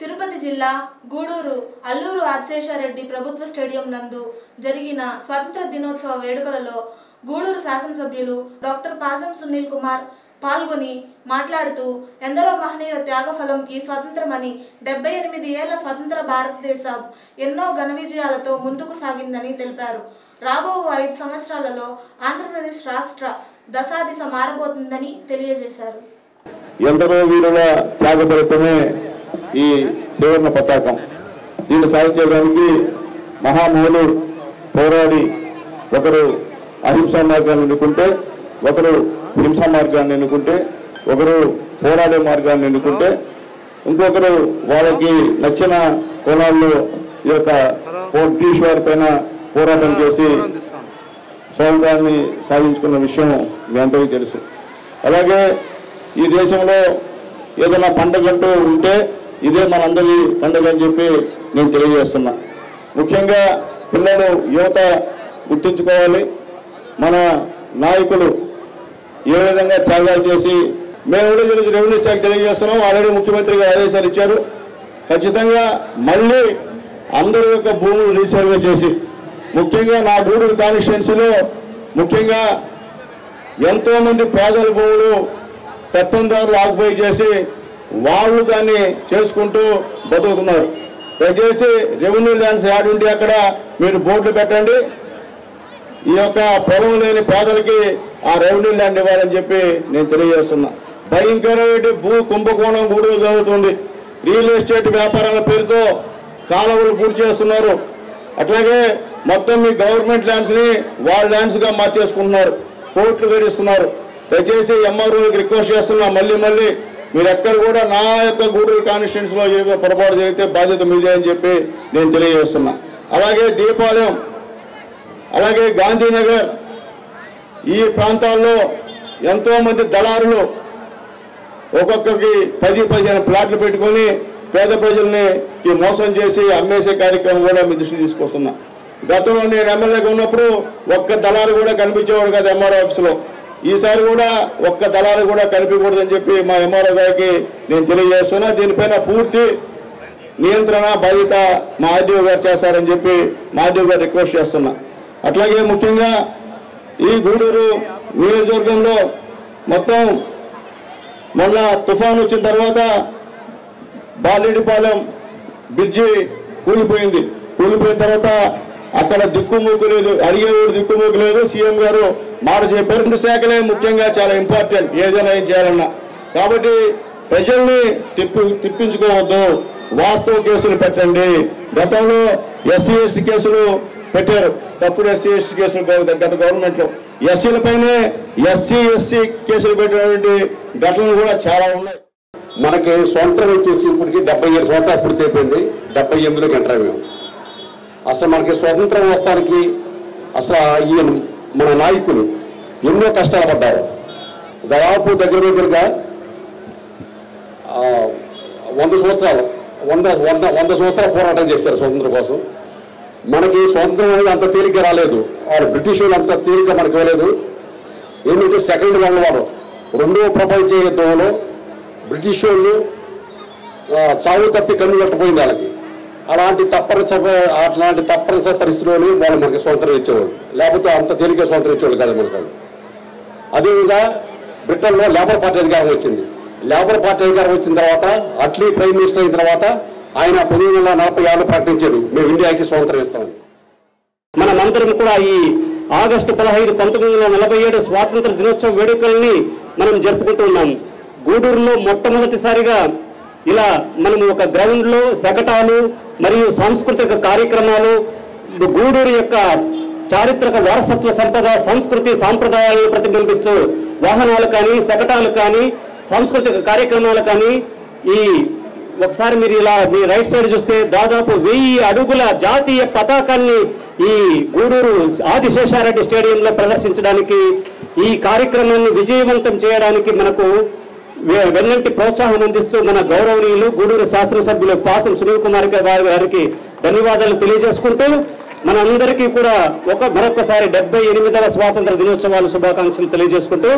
తిరుపతి జిల్లా గూడూరు అల్లూరు ఆదిశేషారెడ్డి ప్రభుత్వ స్టేడియం నందు జరిగిన స్వాతంత్ర దినోత్సవ వేడుకలలో గూడూరు శాసనసభ్యులు డాక్టర్ పాసం సునీల్ కుమార్ పాల్గొని మాట్లాడుతూ ఎందరో మహనీయుల త్యాగఫలం ఈ స్వాతంత్రమని 78 ఏళ్ల స్వతంత్ర భారతదేశం ఎన్నో ఘన విజయాలతో ముందుకు సాగిందని తెలిపారు. రాబో 5 సంవత్సరాలలో ఆంధ్రప్రదేశ్ రాష్ట్ర దశాదిశ మారబోతుందని తెలియజేశారు. ఎందరో వీరుల త్యాగ ఫలితమే ఈ త్రివర్ణ పతాకం. దీన్ని సాధించడానికి మహామహులు పోరాడి ఒకరు అహింసా మార్గాన్ని ఎన్నుకుంటే, ఒకరు హింసా మార్గాన్ని ఎన్నుకుంటే, ఒకరు పోరాడే మార్గాన్ని ఎన్నుకుంటే, ఇంకొకరు వాళ్ళకి నచ్చిన కోణాల్లో ఈ యొక్క బ్రిటిష్ వారి పైన పోరాటం చేసి స్వాతంత్రాన్ని సాధించుకున్న విషయం మీ అందరికీ తెలుసు. అలాగే ఈ దేశంలో ఏదైనా పండుగ అంటూ ఉంటే ఇదే మనందరి పండుగ అని చెప్పి నేను తెలియజేస్తున్నా. ముఖ్యంగా పిల్లలు, యువత గుర్తుంచుకోవాలి. మన నాయకులు ఏ విధంగా త్యాగాలు చేసి మేము రెవెన్యూ శాఖ తెలియజేస్తున్నాం. ఆల్రెడీ ముఖ్యమంత్రి గారు ఆదేశాలు ఇచ్చారు. ఖచ్చితంగా మళ్ళీ అందరి యొక్క భూములు రీసర్వే చేసి, ముఖ్యంగా నా గూడూరు కాన్స్టిట్యున్సీలో ముఖ్యంగా ఎంతోమంది పేదల భూములు పెత్తందారులు ఆక్యుపై చేసి వాళ్ళు దాన్ని చేసుకుంటూ బతుకుతున్నారు. దయచేసి రెవెన్యూ ల్యాండ్స్ యాడ్ ఉండి అక్కడ మీరు బోర్డులు పెట్టండి. ఈ యొక్క పొలం లేని పేదలకి ఆ రెవెన్యూ ల్యాండ్ ఇవ్వాలని చెప్పి నేను తెలియజేస్తున్నా. భయంకరమైన భూ కుంభకోణం గూడూరు జరుగుతుంది. రియల్ ఎస్టేట్ వ్యాపారాల పేరుతో కాలువలు పూర్తి చేస్తున్నారు. అట్లాగే మొత్తం మీ గవర్నమెంట్ ల్యాండ్స్ని వాళ్ళ ల్యాండ్స్గా మార్చేసుకుంటున్నారు, కోర్టులు గడిస్తున్నారు. దయచేసి ఎంఆర్ఓకి రిక్వెస్ట్ చేస్తున్నా, మళ్ళీ మీరు ఎక్కడ కూడా నా యొక్క గూడూరు కాన్స్టిట్యున్సీలో పొరపాటు జరిగితే బాధ్యత మీదే అని చెప్పి నేను తెలియజేస్తున్నా. అలాగే దీపాలయం, అలాగే గాంధీనగర్, ఈ ప్రాంతాల్లో ఎంతోమంది దళారులు ఒక్కొక్కరికి 10-15 ప్లాట్లు పెట్టుకొని పేద ప్రజల్ని మోసం చేసి అమ్మేసే కార్యక్రమం కూడా మీ దృష్టికి తీసుకొస్తున్నా. గతంలో నేను ఎమ్మెల్యేగా ఉన్నప్పుడు ఒక్క దళారు కూడా కనిపించేవాడు కాదు ఎంఆర్ఓ ఆఫీసులో. ఈసారి కూడా ఒక్క దళాలు కూడా కనిపించకూడదని చెప్పి మా ఎంఆర్ఓ గారికి నేను తెలియజేస్తున్నా. దీనిపైన పూర్తి నియంత్రణ బాధ్యత మా ఆర్డీఓ గారు చేస్తారని చెప్పి మా ఆర్డీఓ గారు రిక్వెస్ట్ చేస్తున్నా. అట్లాగే ముఖ్యంగా ఈ గూడూరు నియోజకవర్గంలో మొత్తం మొన్న తుఫాను వచ్చిన తర్వాత బాలిడిపాలెం బ్రిడ్జి కూలిపోయింది. కూలిపోయిన తర్వాత అక్కడ దిక్కుమూకు లేదు, అడిగేవాడు దిక్కుమూకు లేదు. సీఎం గారు మాట చెప్పారు. 2 శాఖలే ముఖ్యంగా చాలా ఇంపార్టెంట్ ఏదైనా ఏం చేయాలన్నా. కాబట్టి ప్రజల్ని తిప్పించుకోవద్దు, వాస్తవ కేసులు పెట్టండి. గతంలో ఎస్సీ ఎస్టీ కేసులు పెట్టారు, తప్పుడు ఎస్సీ ఎస్టీ కేసులు గత గవర్నమెంట్లో. ఎస్సీలపైనే ఎస్సీ కేసులు పెట్టినటువంటి ఘటనలు కూడా చాలా ఉన్నాయి. మనకి స్వాతంత్రం వచ్చేసి ఇప్పటికి 77 సంవత్సరాలు పూర్తి అయిపోయింది. 78లోకి ఎంటర్ అయ్యాము. అసలు మనకి స్వాతంత్రం వస్తానికి అసలు ఈయన మన నాయకులు ఎన్నో కష్టాలు పడ్డారు. దాదాపు దగ్గరగా 100 సంవత్సరాలు పోరాటం చేశారు స్వాతంత్రం కోసం. మనకి స్వాతంత్రం అనేది అంత తేలిక రాలేదు. వాళ్ళు బ్రిటిష్ వాళ్ళు అంత తేలిక మనకు ఇవ్వలేదు. ఏంటంటే సెకండ్ వరల్డ్ వార్, 2వ ప్రపంచ యుద్ధంలో బ్రిటిష్ వాళ్ళు చావు తప్పి కన్ను కట్టపోయింది వాళ్ళకి. అలాంటి తప్పనిసరి పరిస్థితుల్లోనే వాళ్ళు మనకి స్వాతంత్రం ఇచ్చేవాళ్ళు, లేకపోతే అంత తేలిక స్వాతంత్రం ఇచ్చేవాళ్ళు కాదు మనకు. అదేవిధంగా బ్రిటన్లో లేబర్ పార్టీ అధికారం వచ్చింది. లేబర్ పార్టీ అధికారం వచ్చిన తర్వాత అట్లీ ప్రైమ్ మినిస్టర్ అయిన తర్వాత ఆయన 1946 ప్రకటించాడు, మేము ఇండియాకి స్వాతంత్రం ఇస్తామని. మనమందరం కూడా ఈ ఆగస్టు 15, 1947 స్వాతంత్ర దినోత్సవ వేడుకల్ని మనం జరుపుకుంటూ ఉన్నాం. గూడూరులో మొట్టమొదటిసారిగా ఇలా మనం ఒక గ్రౌండ్లో శకటాలు మరియు సాంస్కృతిక కార్యక్రమాలు, గూడూరు యొక్క చారిత్రక వారసత్వ సంపద, సంస్కృతి సాంప్రదాయాలను ప్రతిబింబిస్తూ వాహనాలు కానీ, శకటాలు కానీ, సాంస్కృతిక కార్యక్రమాలు కానీ, ఈ ఒకసారి మీరు ఇలా మీ రైట్ సైడ్ చూస్తే దాదాపు 1000 అడుగుల జాతీయ పతాకాన్ని ఈ గూడూరు ఆదిశేషారెడ్డి స్టేడియంలో ప్రదర్శించడానికి, ఈ కార్యక్రమాన్ని విజయవంతం చేయడానికి మనకు వెన్నంటి ప్రోత్సాహం అందిస్తూ మన గౌరవనీయులు గూడూరు శాసనసభ్యులు పాసం సునీల్ కుమార్ గారికి ధన్యవాదాలు తెలియజేసుకుంటూ మనందరికీ కూడా మరొకసారి 78వ స్వాతంత్ర దినోత్సవాల శుభాకాంక్షలు తెలియజేసుకుంటూ